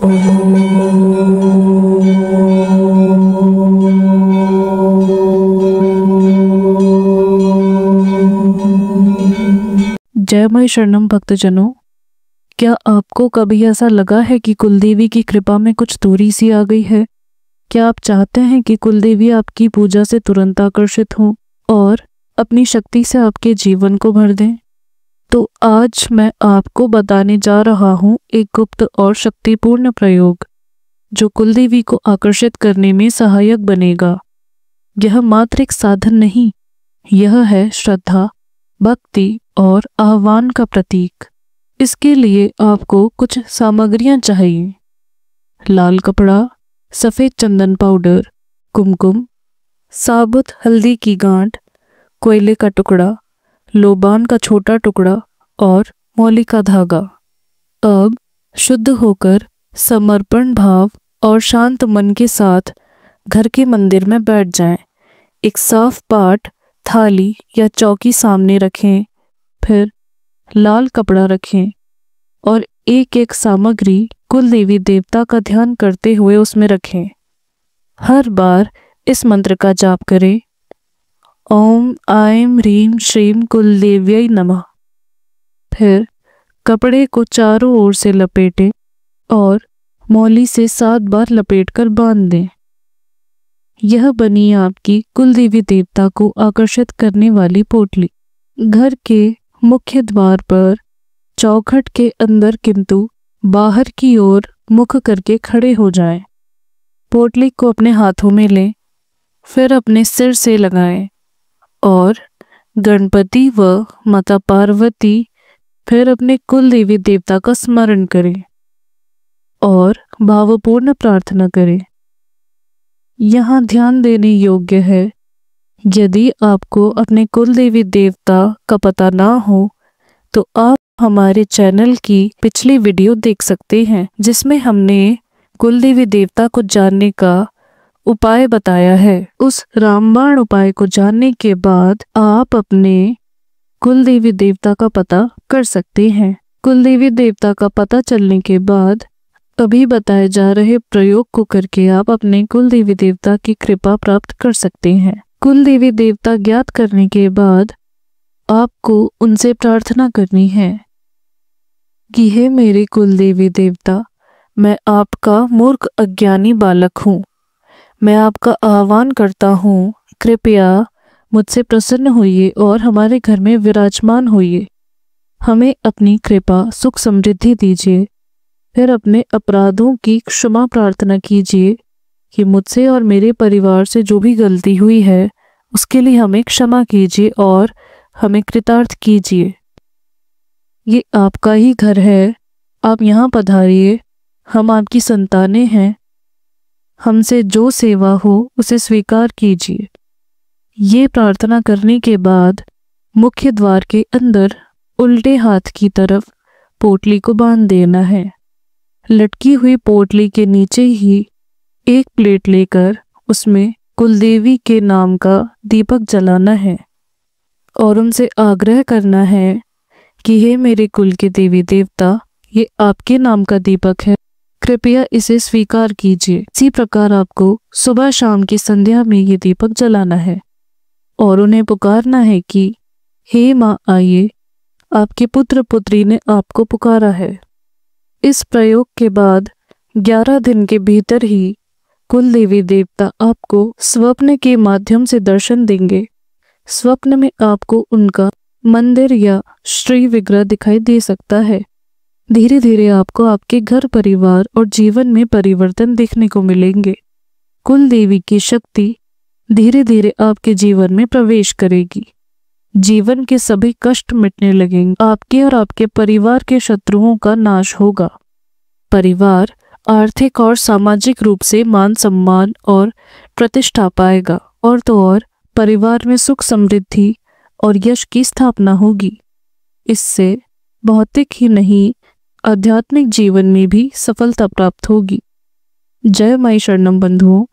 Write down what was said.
जय माई शरणम भक्तजनों, क्या आपको कभी ऐसा लगा है कि कुलदेवी की कृपा में कुछ दूरी सी आ गई है? क्या आप चाहते हैं कि कुलदेवी आपकी पूजा से तुरंत आकर्षित हों और अपनी शक्ति से आपके जीवन को भर दें? तो आज मैं आपको बताने जा रहा हूँ एक गुप्त और शक्तिपूर्ण प्रयोग जो कुलदेवी को आकर्षित करने में सहायक बनेगा। यह मात्र एक साधन नहीं, यह है श्रद्धा, भक्ति और आह्वान का प्रतीक। इसके लिए आपको कुछ सामग्रियां चाहिए। लाल कपड़ा, सफ़ेद चंदन पाउडर, कुमकुम, साबुत हल्दी की गांठ, कोयले का टुकड़ा, लोबान का छोटा टुकड़ा और मौली का धागा। अब शुद्ध होकर समर्पण भाव और शांत मन के साथ घर के मंदिर में बैठ जाएं। एक साफ पाट, थाली या चौकी सामने रखें, फिर लाल कपड़ा रखें और एक एक सामग्री कुल देवी देवता का ध्यान करते हुए उसमें रखें। हर बार इस मंत्र का जाप करें, ओम ऐं ह्रीं श्रीं कुलदेव्यै नमः। फिर कपड़े को चारों ओर से लपेटें और मौली से 7 बार लपेटकर बांध दें। यह बनी आपकी कुलदेवी देवता को आकर्षित करने वाली पोटली। घर के मुख्य द्वार पर चौखट के अंदर किंतु बाहर की ओर मुख करके खड़े हो जाएं। पोटली को अपने हाथों में लें, फिर अपने सिर से लगाएं और गणपति व माता पार्वती, फिर अपने कुल देवी देवता का स्मरण करें और भावपूर्ण प्रार्थना करें। यहाँ ध्यान देने योग्य है, यदि आपको अपने कुल देवी देवता का पता ना हो तो आप हमारे चैनल की पिछली वीडियो देख सकते हैं, जिसमें हमने कुल देवी देवता को जानने का उपाय बताया है। उस रामबाण उपाय को जानने के बाद आप अपने कुल देवी देवता का पता कर सकते हैं। कुल देवी देवता का पता चलने के बाद अभी बताए जा रहे प्रयोग को करके आप अपने कुल देवी देवता की कृपा प्राप्त कर सकते हैं। कुल देवी देवता ज्ञात करने के बाद आपको उनसे प्रार्थना करनी है कि हे मेरे कुल देवी देवता, मैं आपका मूर्ख अज्ञानी बालक हूँ। मैं आपका आह्वान करता हूँ, कृपया मुझसे प्रसन्न होइए और हमारे घर में विराजमान होइए। हमें अपनी कृपा सुख समृद्धि दीजिए। फिर अपने अपराधों की क्षमा प्रार्थना कीजिए कि मुझसे और मेरे परिवार से जो भी गलती हुई है उसके लिए हमें क्षमा कीजिए और हमें कृतार्थ कीजिए। ये आपका ही घर है, आप यहाँ पधारिए। हम आपकी संतानें हैं, हमसे जो सेवा हो उसे स्वीकार कीजिए। ये प्रार्थना करने के बाद मुख्य द्वार के अंदर उल्टे हाथ की तरफ पोटली को बांध देना है। लटकी हुई पोटली के नीचे ही एक प्लेट लेकर उसमें कुलदेवी के नाम का दीपक जलाना है और उनसे आग्रह करना है कि हे मेरे कुल के देवी देवता, ये आपके नाम का दीपक है, कृपया इसे स्वीकार कीजिए। इसी प्रकार आपको सुबह शाम की संध्या में ये दीपक जलाना है और उन्हें पुकारना है कि हे माँ आइए, आपके पुत्र पुत्री ने आपको पुकारा है। इस प्रयोग के बाद 11 दिन के भीतर ही कुल देवी देवता आपको स्वप्न के माध्यम से दर्शन देंगे। स्वप्न में आपको उनका मंदिर या श्री विग्रह दिखाई दे सकता है। धीरे धीरे आपको आपके घर परिवार और जीवन में परिवर्तन देखने को मिलेंगे। कुल देवी की शक्ति धीरे धीरे आपके जीवन में प्रवेश करेगी। जीवन के सभी कष्ट मिटने लगेंगे। आपके और आपके परिवार के शत्रुओं का नाश होगा। परिवार आर्थिक और सामाजिक रूप से मान सम्मान और प्रतिष्ठा पाएगा और तो और परिवार में सुख समृद्धि और यश की स्थापना होगी। इससे भौतिक ही नहीं, आध्यात्मिक जीवन में भी सफलता प्राप्त होगी। जय माई शरणम बंधुओं।